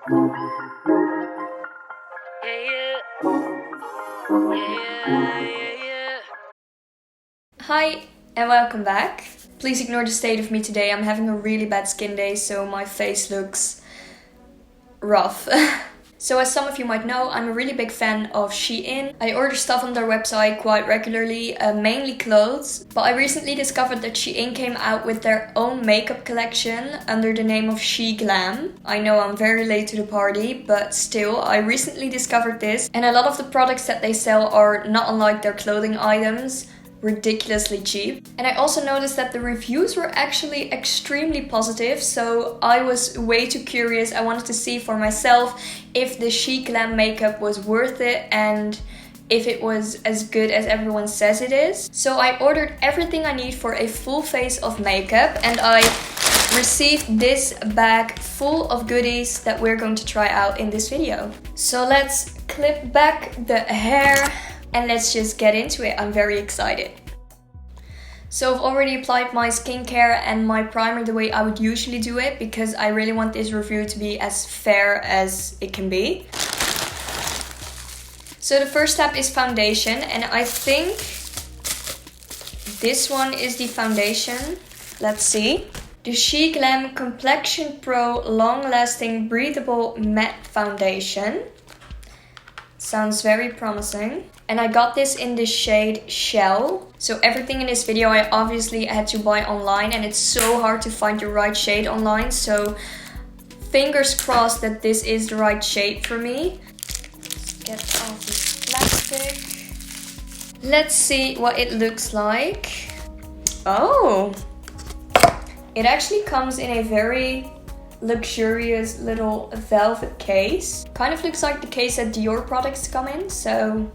Hi and welcome back. Please ignore the state of me today. I'm having a really bad skin day, so my face looks rough. So as some of you might know, I'm a really big fan of SHEIN. I order stuff on their website quite regularly, mainly clothes. But I recently discovered that SHEIN came out with their own makeup collection under the name of SHEGLAM. I know I'm very late to the party, but still, I recently discovered this. And a lot of the products that they sell are not unlike their clothing items, ridiculously cheap. And I also noticed that the reviews were actually extremely positive, so I was way too curious. I wanted to see for myself if the SHEGLAM makeup was worth it and if it was as good as everyone says it is. So I ordered everything I need for a full face of makeup and I received this bag full of goodies that we're going to try out in this video. So let's clip back the hair and let's just get into it. I'm very excited. So I've already applied my skincare and my primer the way I would usually do it because I really want this review to be as fair as it can be. So the first step is foundation, and I think this one is the foundation. Let's see. The SHEGLAM Complexion Pro Long Lasting Breathable Matte Foundation. Sounds very promising. And I got this in the shade Shell. So everything in this video I obviously had to buy online, and it's so hard to find the right shade online. So fingers crossed that this is the right shade for me. Let's get off this plastic. Let's see what it looks like. Oh! It actually comes in a very luxurious little velvet case. Kind of looks like the case that Dior products come in, so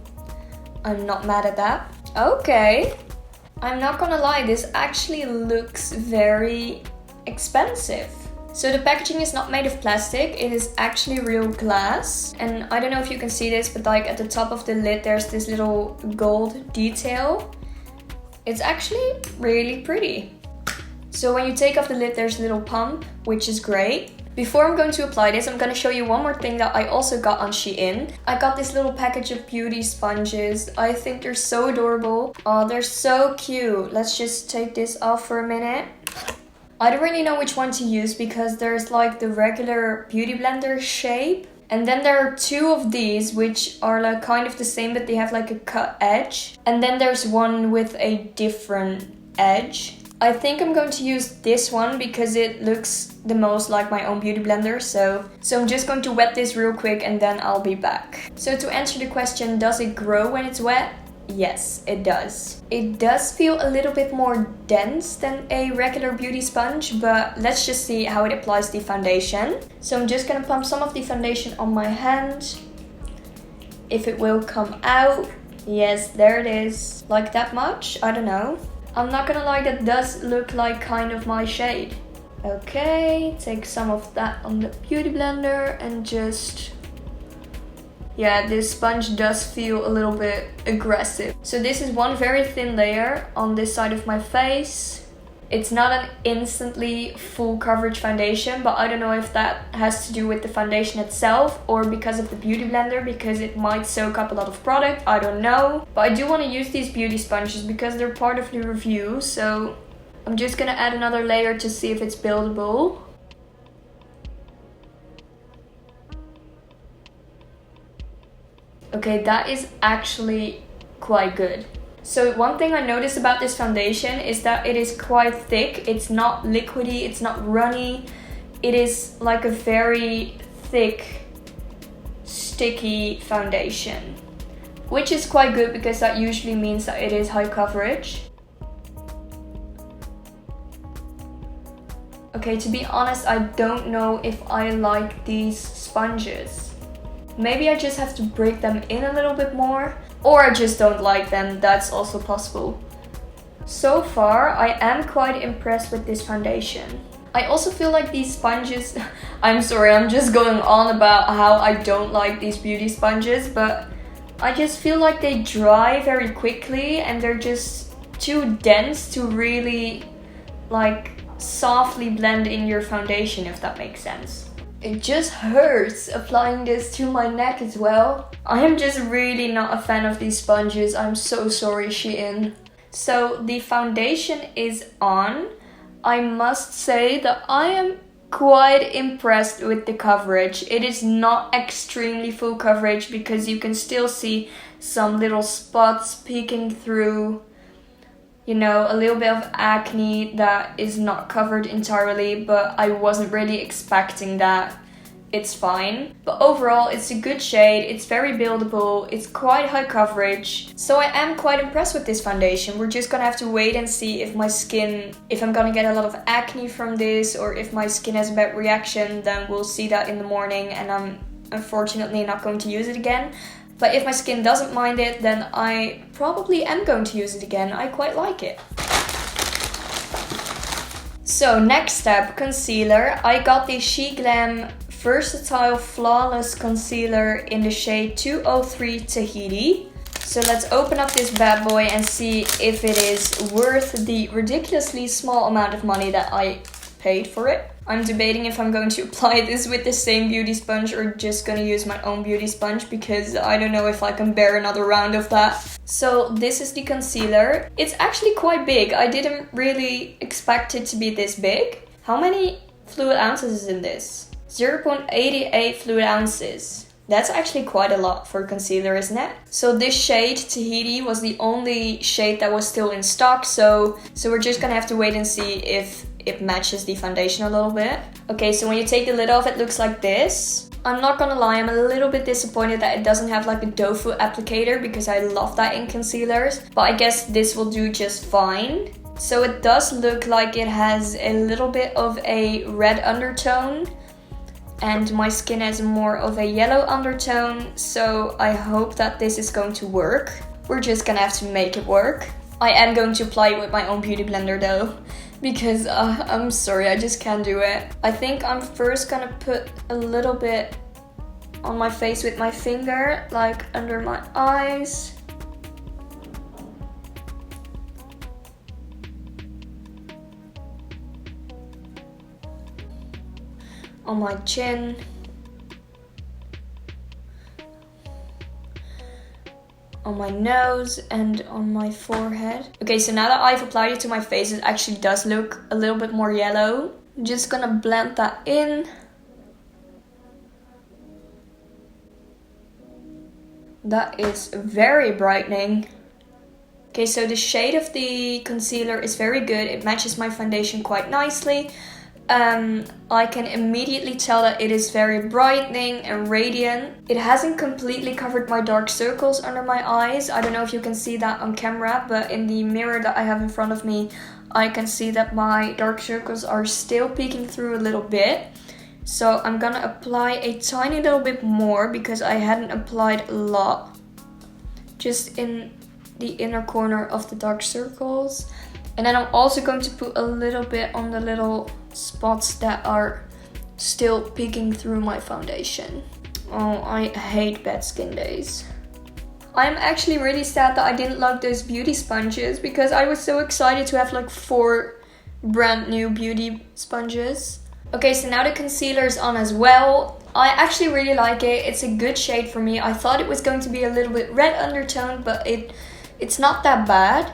I'm not mad at that. Okay, I'm not gonna lie, this actually looks very expensive. So the packaging is not made of plastic, it is actually real glass. And I don't know if you can see this, but like at the top of the lid there's this little gold detail. It's actually really pretty. So when you take off the lid there's a little pump, which is great. Before I'm going to apply this, I'm going to show you one more thing that I also got on SHEIN. I got this little package of beauty sponges. I think they're so adorable. Oh, they're so cute. Let's just take this off for a minute. I don't really know which one to use because there's like the regular beauty blender shape. And then there are two of these which are like kind of the same, but they have like a cut edge. And then there's one with a different edge. I think I'm going to use this one because it looks the most like my own beauty blender. So I'm just going to wet this real quick and then I'll be back. So to answer the question, does it grow when it's wet? Yes, it does. It does feel a little bit more dense than a regular beauty sponge, but let's just see how it applies the foundation. So I'm just gonna pump some of the foundation on my hand. If it will come out. Yes, there it is. Like that much? I don't know. I'm not gonna lie, that does look like kind of my shade. Okay, take some of that on the beauty blender and just... Yeah, this sponge does feel a little bit aggressive. So this is one very thin layer on this side of my face. It's not an instantly full coverage foundation, but I don't know if that has to do with the foundation itself or because of the beauty blender, because it might soak up a lot of product, I don't know. But I do want to use these beauty sponges because they're part of the review, so I'm just gonna add another layer to see if it's buildable. Okay, that is actually quite good. So one thing I noticed about this foundation is that it is quite thick. It's not liquidy, it's not runny. It is like a very thick, sticky foundation, which is quite good because that usually means that it is high coverage. Okay, to be honest, I don't know if I like these sponges. Maybe I just have to break them in a little bit more, or I just don't like them, that's also possible. So far, I am quite impressed with this foundation. I also feel like these sponges, I'm sorry, I'm just going on about how I don't like these beauty sponges, but I just feel like they dry very quickly and they're just too dense to really like softly blend in your foundation, if that makes sense. It just hurts applying this to my neck as well. I am just really not a fan of these sponges. I'm so sorry, SHEIN. So the foundation is on. I must say that I am quite impressed with the coverage. It is not extremely full coverage because you can still see some little spots peeking through. You know, a little bit of acne that is not covered entirely, but I wasn't really expecting that. It's fine. But overall, it's a good shade, it's very buildable, it's quite high coverage. So I am quite impressed with this foundation. We're just gonna have to wait and see if my skin, if I'm gonna get a lot of acne from this, or if my skin has a bad reaction, then we'll see that in the morning and I'm unfortunately not going to use it again. But if my skin doesn't mind it, then I probably am going to use it again. I quite like it. So next step, concealer. I got the SHEGLAM Versatile Flawless Concealer in the shade 203 Tahiti. So let's open up this bad boy and see if it is worth the ridiculously small amount of money that I paid for it. I'm debating if I'm going to apply this with the same beauty sponge or just gonna use my own beauty sponge because I don't know if I can bear another round of that. So this is the concealer. It's actually quite big. I didn't really expect it to be this big. How many fluid ounces is in this? 0.88 fluid ounces. That's actually quite a lot for concealer, isn't it? So this shade, Tahiti, was the only shade that was still in stock. So we're just gonna have to wait and see if it matches the foundation a little bit. Okay, so when you take the lid off, it looks like this. I'm not gonna lie, I'm a little bit disappointed that it doesn't have like a doe foot applicator because I love that in concealers. But I guess this will do just fine. So it does look like it has a little bit of a red undertone. And my skin has more of a yellow undertone, so I hope that this is going to work. We're just gonna have to make it work. I am going to apply it with my own beauty blender though, because I'm sorry, I just can't do it. I think I'm first gonna put a little bit on my face with my finger, like under my eyes. On my chin, on my nose, and on my forehead. Okay, so now that I've applied it to my face, it actually does look a little bit more yellow. I'm just gonna blend that in. That is very brightening. Okay, so the shade of the concealer is very good. It matches my foundation quite nicely. I can immediately tell that it is very brightening and radiant. It hasn't completely covered my dark circles under my eyes. I don't know if you can see that on camera, but in the mirror that I have in front of me, I can see that my dark circles are still peeking through a little bit. So I'm gonna apply a tiny little bit more because I hadn't applied a lot. Just in the inner corner of the dark circles. And then I'm also going to put a little bit on the little spots that are still peeking through my foundation. Oh, I hate bad skin days. I'm actually really sad that I didn't like those beauty sponges because I was so excited to have like 4 brand new beauty sponges. Okay, so now the concealer is on as well. I actually really like it. It's a good shade for me. I thought it was going to be a little bit red undertone, but it's not that bad.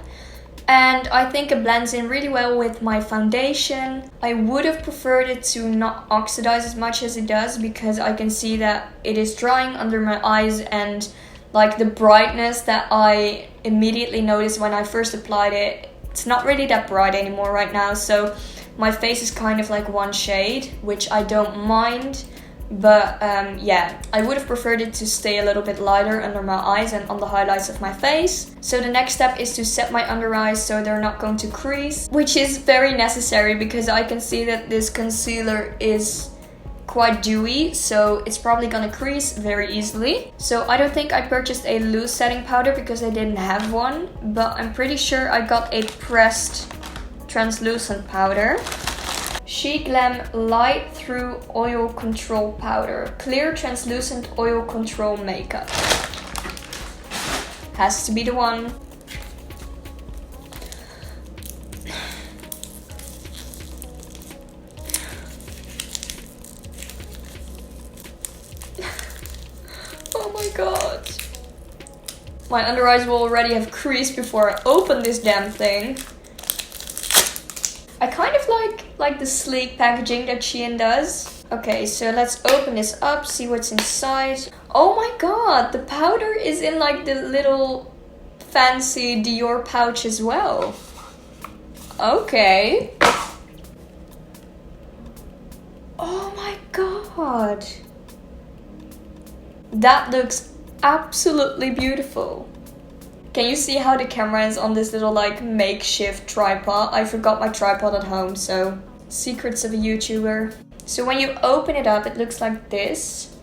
And I think it blends in really well with my foundation. I would have preferred it to not oxidize as much as it does because I can see that it is drying under my eyes, and like the brightness that I immediately noticed when I first applied it, it's not really that bright anymore right now. So my face is kind of like one shade, which I don't mind. But yeah, I would have preferred it to stay a little bit lighter under my eyes and on the highlights of my face. So the next step is to set my under eyes so they're not going to crease, which is very necessary because I can see that this concealer is quite dewy, so it's probably gonna crease very easily. So I don't think I purchased a loose setting powder because I didn't have one, but I'm pretty sure I got a pressed translucent powder. SHEGLAM Light Through Oil Control Powder. Clear Translucent Oil Control Makeup. Has to be the one. My under eyes will already have creased before I open this damn thing. I kind of like the sleek packaging that SHEIN does. Okay, so let's open this up, see what's inside. Oh my god, the powder is in like the little fancy Dior pouch as well. Okay. Oh my god. That looks absolutely beautiful. Can you see how the camera is on this little like makeshift tripod? I forgot my tripod at home, so secrets of a YouTuber. So when you open it up, it looks like this.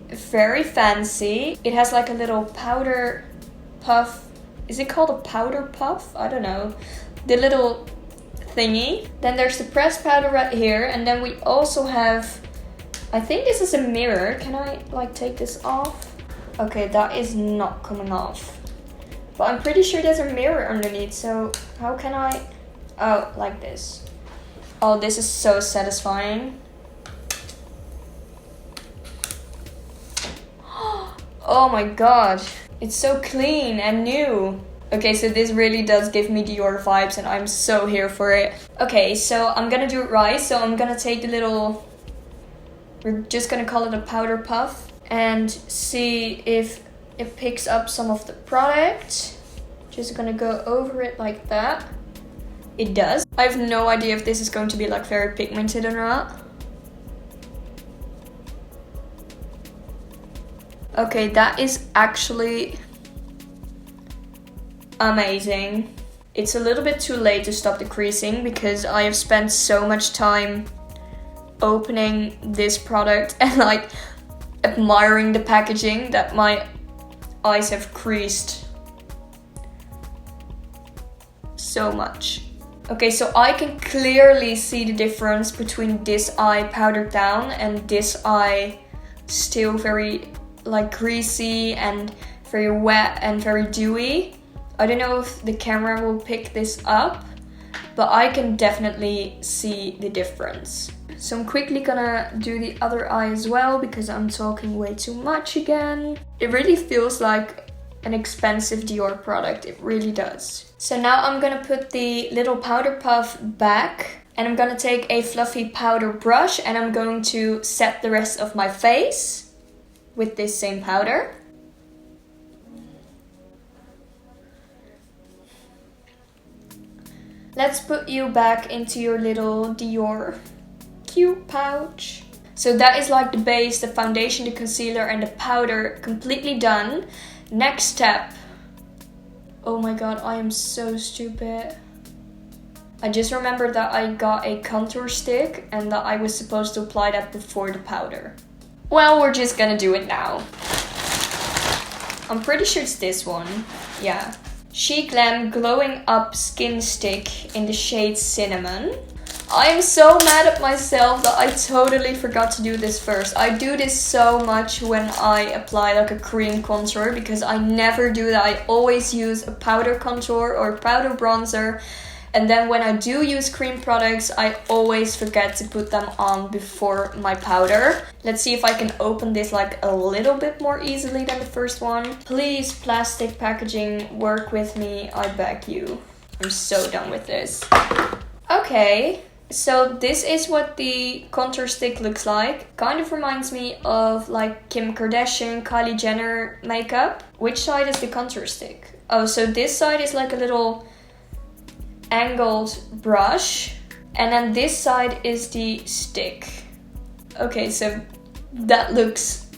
Very fancy. It has like a little powder puff. Is it called a powder puff? I don't know. The little thingy. Then there's the pressed powder right here. And then we also have, I think this is a mirror. Can I like take this off? Okay, that is not coming off. But I'm pretty sure there's a mirror underneath. So how can I? Oh, like this. Oh, this is so satisfying. Oh my god. It's so clean and new. Okay, so this really does give me Dior vibes and I'm so here for it. Okay, so I'm gonna do it right. So I'm gonna take the little, we're just gonna call it a powder puff, and see if it picks up some of the product. Just gonna go over it like that. It does. I have no idea if this is going to be like very pigmented or not. Okay, that is actually amazing. It's a little bit too late to stop the creasing because I have spent so much time opening this product and like admiring the packaging that my eyes have creased so much. Okay, so I can clearly see the difference between this eye powdered down and this eye still very like greasy and very wet and very dewy. I don't know if the camera will pick this up, but I can definitely see the difference. So I'm quickly gonna do the other eye as well because I'm talking way too much again. It really feels like an expensive Dior product, it really does. So now I'm gonna put the little powder puff back and I'm gonna take a fluffy powder brush and I'm going to set the rest of my face with this same powder. Let's put you back into your little Dior cute pouch. So that is like the base, the foundation, the concealer and the powder completely done. Next step. Oh my god, I am so stupid. I just remembered that I got a contour stick and that I was supposed to apply that before the powder. Well, we're just gonna do it now. I'm pretty sure it's this one. Yeah. SHEGLAM Glowing Up Skin Stick in the shade Cinnamon. I am so mad at myself that I totally forgot to do this first. I do this so much when I apply like a cream contour because I never do that. I always use a powder contour or powder bronzer. And then when I do use cream products, I always forget to put them on before my powder. Let's see if I can open this like a little bit more easily than the first one. Please, plastic packaging, work with me, I beg you. I'm so done with this. Okay. So this is what the contour stick looks like. Kind of reminds me of like Kim Kardashian, Kylie Jenner makeup. Which side is the contour stick? Oh, so this side is like a little angled brush. And then this side is the stick. Okay, so that looks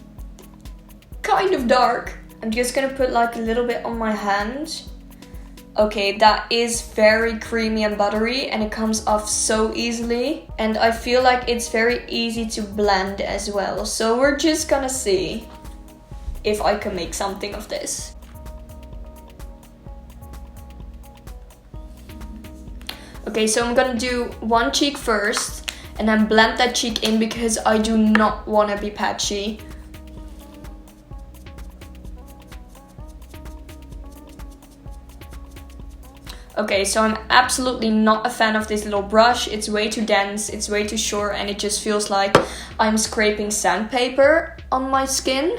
kind of dark. I'm just gonna put like a little bit on my hand. Okay, that is very creamy and buttery and it comes off so easily. And I feel like it's very easy to blend as well. So we're just gonna see if I can make something of this. Okay, so I'm gonna do one cheek first and then blend that cheek in because I do not want to be patchy. Okay, so I'm absolutely not a fan of this little brush. It's way too dense, it's way too short, and it just feels like I'm scraping sandpaper on my skin.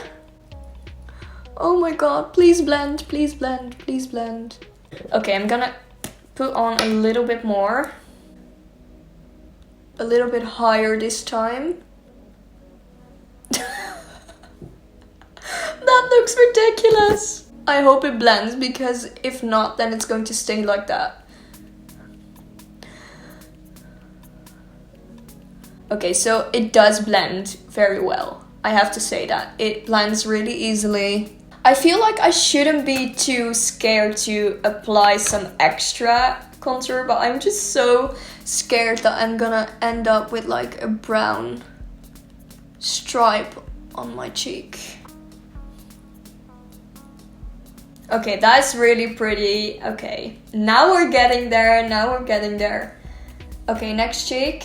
Oh my god, please blend, please blend, please blend. Okay, I'm gonna put on a little bit more. A little bit higher this time. That looks ridiculous. I hope it blends, because if not, then it's going to stay like that. Okay, so it does blend very well. I have to say that. It blends really easily. I feel like I shouldn't be too scared to apply some extra contour, but I'm just so scared that I'm gonna end up with like a brown stripe on my cheek. Okay, that's really pretty. Okay, now we're getting there, now we're getting there. Okay, next cheek.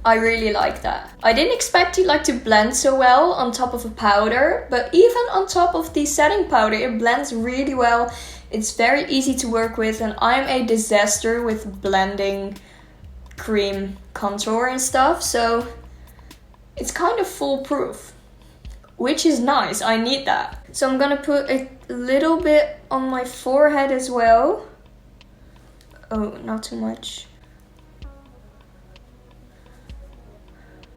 I really like that. I didn't expect it like to blend so well on top of a powder, but even on top of the setting powder, it blends really well. It's very easy to work with, and I'm a disaster with blending cream contour and stuff, so it's kind of foolproof, which is nice. I need that. So I'm gonna put a little bit on my forehead as well. Oh, not too much.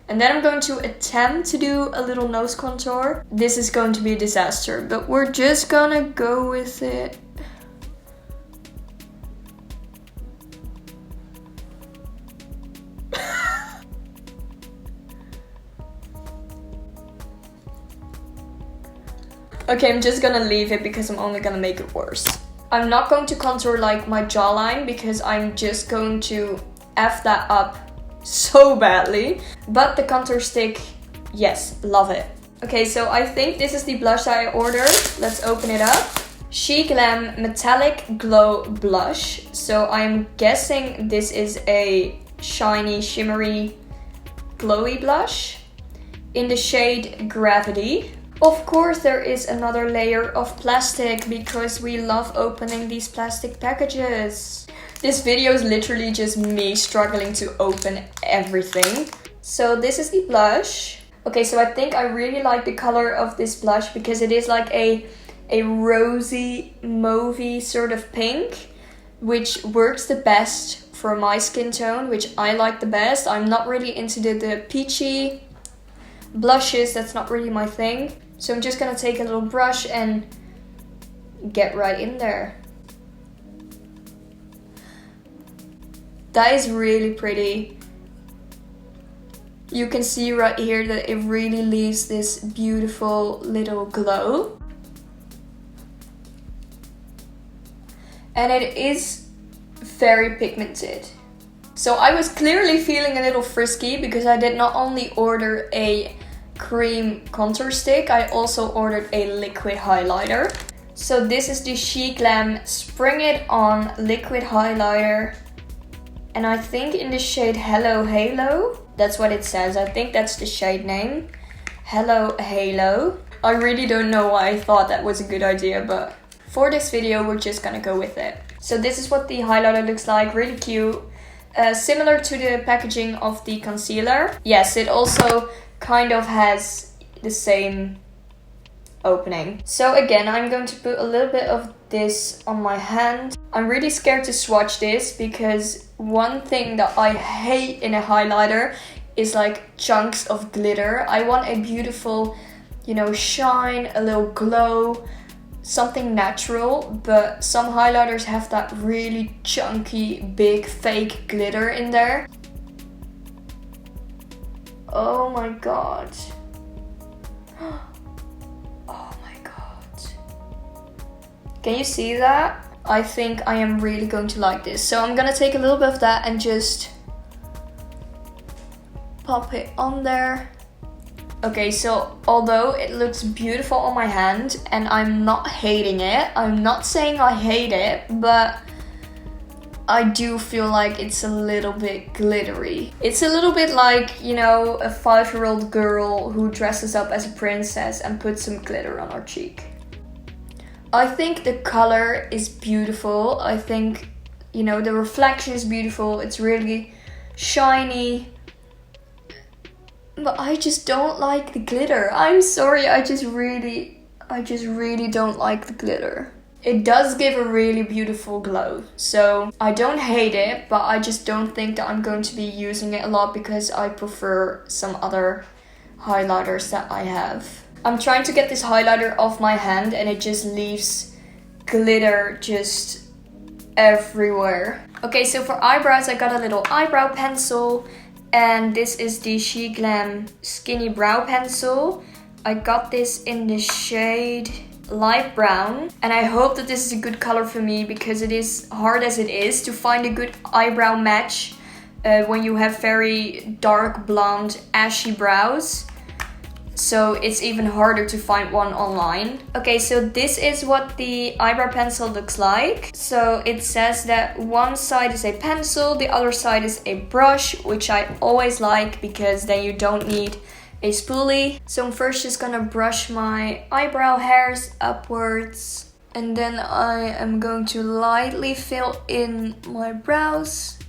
And then I'm going to attempt to do a little nose contour. This is going to be a disaster, but we're just gonna go with it. Okay, I'm just gonna leave it because I'm only gonna make it worse. I'm not going to contour like my jawline because I'm just going to F that up so badly. But the contour stick, yes, love it. Okay, so I think this is the blush that I ordered. Let's open it up. SHEGLAM Metallic Glow Blush. So I'm guessing this is a shiny, shimmery, glowy blush in the shade Gravity. Of course, there is another layer of plastic because we love opening these plastic packages. This video is literally just me struggling to open everything. So this is the blush. Okay, so I think I really like the color of this blush because it is like a rosy, mauvey sort of pink, which works the best for my skin tone, which I like the best. I'm not really into the peachy blushes, that's not really my thing. So I'm just gonna take a little brush and get right in there. That is really pretty. You can see right here that it really leaves this beautiful little glow. And it is very pigmented. So I was clearly feeling a little frisky because I did not only order a cream contour stick, I also ordered a liquid highlighter. So this is the SHEGLAM Spring It On liquid highlighter, and I think in the shade Hello Halo. That's what it says. I think that's the shade name, Hello Halo. I really don't know why I thought that was a good idea, but for this video we're just gonna go with it. So this is what the highlighter looks like, really cute. Similar to the packaging of the concealer. Yes, it also kind of has the same opening. So again, I'm going to put a little bit of this on my hand. I'm really scared to swatch this because one thing that I hate in a highlighter is like chunks of glitter. I want a beautiful, you know, shine, a little glow, something natural, but some highlighters have that really chunky, big, fake glitter in there. Oh my god. Oh my god. Can you see that? I think I am really going to like this. So I'm gonna take a little bit of that and just pop it on there. Okay, so although it looks beautiful on my hand and I'm not hating it, I'm not saying I hate it, but I do feel like it's a little bit glittery. It's a little bit like, you know, a 5-year-old girl who dresses up as a princess and puts some glitter on her cheek. I think the color is beautiful. I think you know, the reflection is beautiful. It's really shiny. But I just don't like the glitter. I'm sorry, I just really don't like the glitter. It does give a really beautiful glow. So I don't hate it, but I just don't think that I'm going to be using it a lot because I prefer some other highlighters that I have. I'm trying to get this highlighter off my hand and it just leaves glitter just everywhere. Okay, so for eyebrows I got a little eyebrow pencil. And this is the SHEGLAM Skinny Brow Pencil. I got this in the shade Light Brown. And I hope that this is a good color for me because it is hard as it is to find a good eyebrow match when you have very dark blonde ashy brows. So it's even harder to find one online. Okay, so this is what the eyebrow pencil looks like. So it says that one side is a pencil, the other side is a brush, which I always like because then you don't need a spoolie. So I'm first just gonna brush my eyebrow hairs upwards. And then I am going to lightly fill in my brows.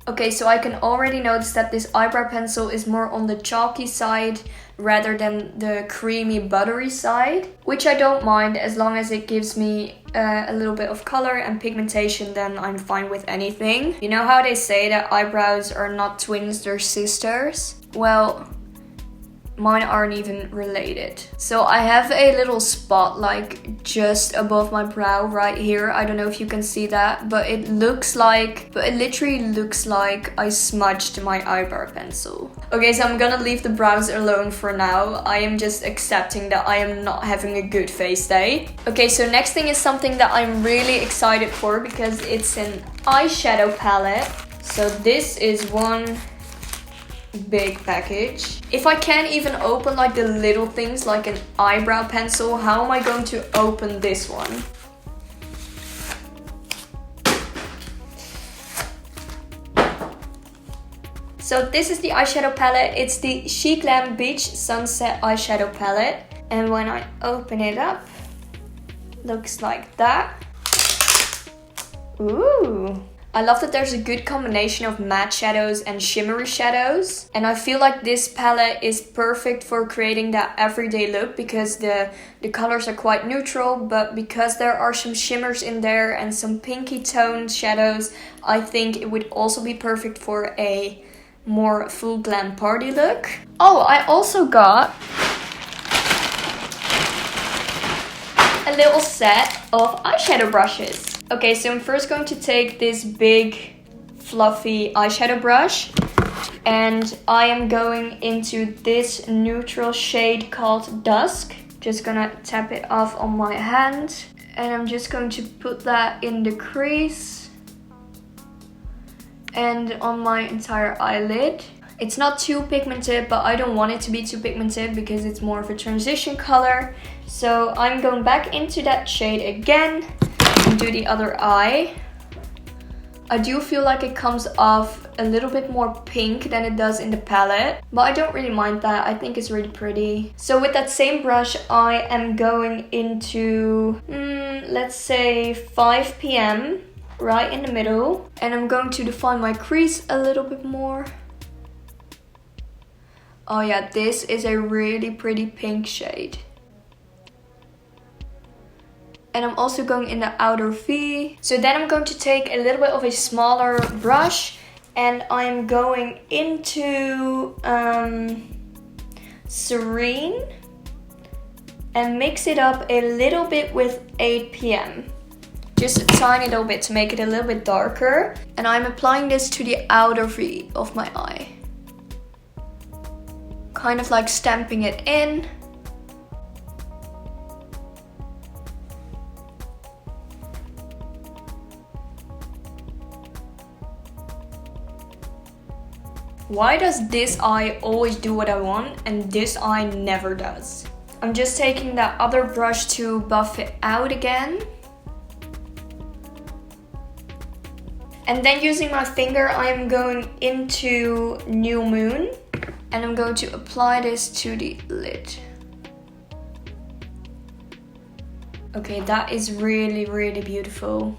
Okay, so I can already notice that this eyebrow pencil is more on the chalky side rather than the creamy buttery side, which I don't mind as long as it gives me a little bit of color and pigmentation, then I'm fine with anything. You know how they say that eyebrows are not twins, they're sisters? Well, mine aren't even related. So I have a little spot like just above my brow right here. I don't know if you can see that, but it literally looks like I smudged my eyebrow pencil. Okay, so I'm gonna leave the brows alone for now. I am just accepting that I am not having a good face day. Okay, so next thing is something that I'm really excited for because it's an eyeshadow palette. So this is one big package. If I can't even open like the little things like an eyebrow pencil, how am I going to open this one? So this is the eyeshadow palette. It's the SHEGLAM Beach Sunset Eyeshadow Palette. And when I open it up, looks like that. Ooh. I love that there's a good combination of matte shadows and shimmery shadows. And I feel like this palette is perfect for creating that everyday look because the colors are quite neutral, but because there are some shimmers in there and some pinky toned shadows, I think it would also be perfect for a more full glam party look. Oh, I also got a little set of eyeshadow brushes. Okay, so I'm first going to take this big fluffy eyeshadow brush and I am going into this neutral shade called Dusk. Just gonna tap it off on my hand and I'm just going to put that in the crease and on my entire eyelid. It's not too pigmented, but I don't want it to be too pigmented because it's more of a transition color. So I'm going back into that shade again and do the other eye. I do feel like it comes off a little bit more pink than it does in the palette, but I don't really mind that. I think it's really pretty. So with that same brush, I am going into, let's say 5 p.m. right in the middle. And I'm going to define my crease a little bit more. Oh yeah, this is a really pretty pink shade. And I'm also going in the outer V. So then I'm going to take a little bit of a smaller brush and I'm going into Serene and mix it up a little bit with 8 p.m. Just a tiny little bit to make it a little bit darker. And I'm applying this to the outer V of my eye. Kind of like stamping it in. Why does this eye always do what I want and this eye never does? I'm just taking that other brush to buff it out again. And then using my finger, I'm going into New Moon and I'm going to apply this to the lid. Okay, that is really, really beautiful.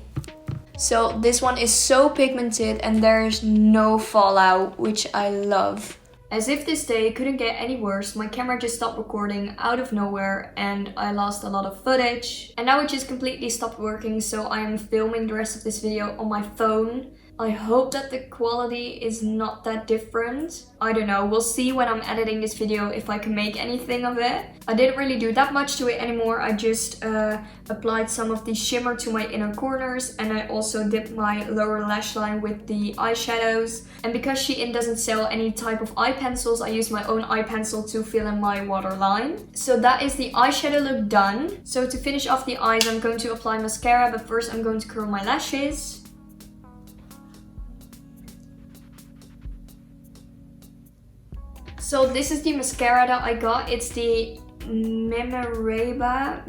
So this one is so pigmented and there's no fallout, which I love. As if this day couldn't get any worse, my camera just stopped recording out of nowhere and I lost a lot of footage. And now it just completely stopped working, so I am filming the rest of this video on my phone. I hope that the quality is not that different. I don't know, we'll see when I'm editing this video if I can make anything of it. I didn't really do that much to it anymore. I just applied some of the shimmer to my inner corners, and I also dipped my lower lash line with the eyeshadows. And because SHEIN doesn't sell any type of eye pencils, I use my own eye pencil to fill in my waterline. So that is the eyeshadow look done. So to finish off the eyes, I'm going to apply mascara, but first I'm going to curl my lashes. So this is the mascara that I got. It's the Memoraba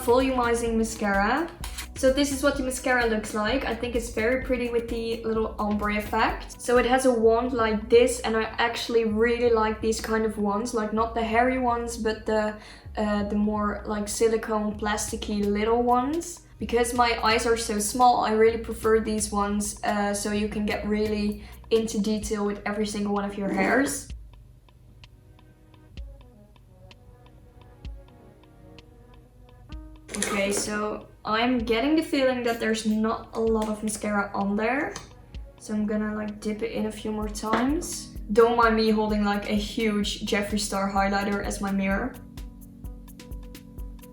Volumizing Mascara. So this is what the mascara looks like. I think it's very pretty with the little ombre effect. So it has a wand like this, and I actually really like these kind of wands, like not the hairy ones, but the more like silicone plasticky little ones. Because my eyes are so small, I really prefer these ones, so you can get really into detail with every single one of your hairs. Okay, so I'm getting the feeling that there's not a lot of mascara on there. So I'm gonna like dip it in a few more times. Don't mind me holding like a huge Jeffree Star highlighter as my mirror.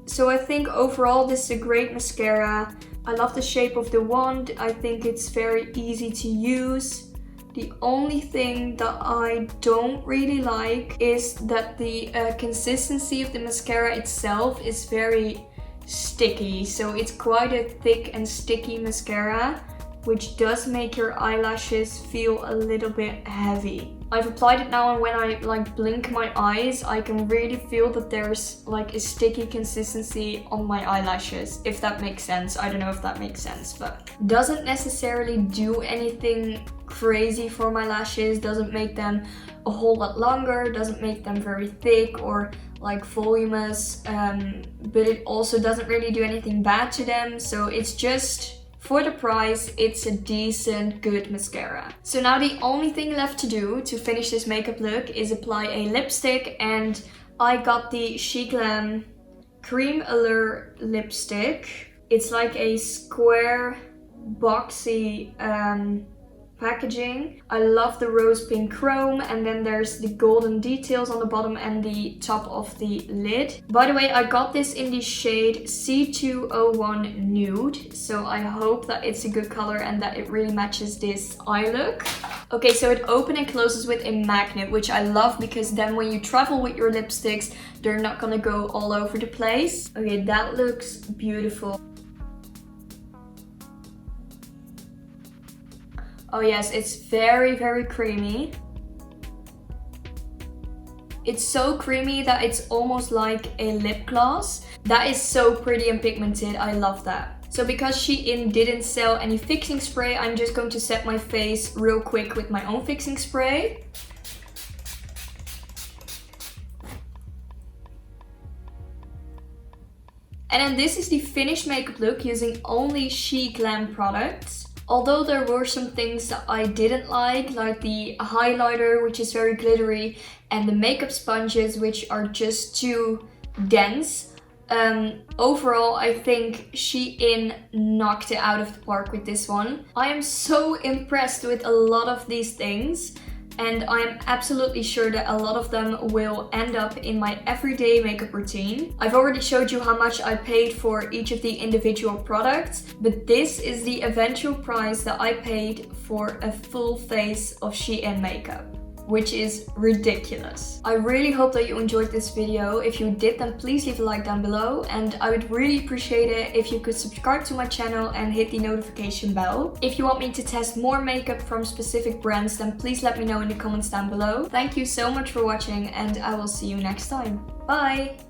So I think overall this is a great mascara. I love the shape of the wand. I think it's very easy to use. The only thing that I don't really like is that the consistency of the mascara itself is very sticky. So it's quite a thick and sticky mascara, which does make your eyelashes feel a little bit heavy. I've applied it now, and when I like blink my eyes, I can really feel that there's like a sticky consistency on my eyelashes, if that makes sense. I don't know if that makes sense, but doesn't necessarily do anything crazy for my lashes, doesn't make them a whole lot longer, doesn't make them very thick or like voluminous, but it also doesn't really do anything bad to them. So it's just, for the price, it's a decent, good mascara. So now the only thing left to do to finish this makeup look is apply a lipstick, and I got the SHEGLAM Cream Allure lipstick. It's like a square, boxy packaging. I love the rose pink chrome, and then there's the golden details on the bottom and the top of the lid. By the way, I got this in the shade C201 Nude, so I hope that it's a good color and that it really matches this eye look. Okay, so it opens and closes with a magnet, which I love because then when you travel with your lipsticks, they're not gonna go all over the place. Okay, that looks beautiful. Oh yes, it's very, very creamy. It's so creamy that it's almost like a lip gloss. That is so pretty and pigmented, I love that. So because SHEIN didn't sell any fixing spray, I'm just going to set my face real quick with my own fixing spray. And then this is the finished makeup look using only SHEGLAM products. Although there were some things that I didn't like the highlighter, which is very glittery, and the makeup sponges, which are just too dense. Overall, I think SHEIN knocked it out of the park with this one. I am so impressed with a lot of these things, and I'm absolutely sure that a lot of them will end up in my everyday makeup routine. I've already showed you how much I paid for each of the individual products, but this is the eventual price that I paid for a full face of SHEIN makeup, which is ridiculous. I really hope that you enjoyed this video. If you did, then please leave a like down below, and I would really appreciate it if you could subscribe to my channel and hit the notification bell. If you want me to test more makeup from specific brands, then please let me know in the comments down below. Thank you so much for watching, and I will see you next time. Bye!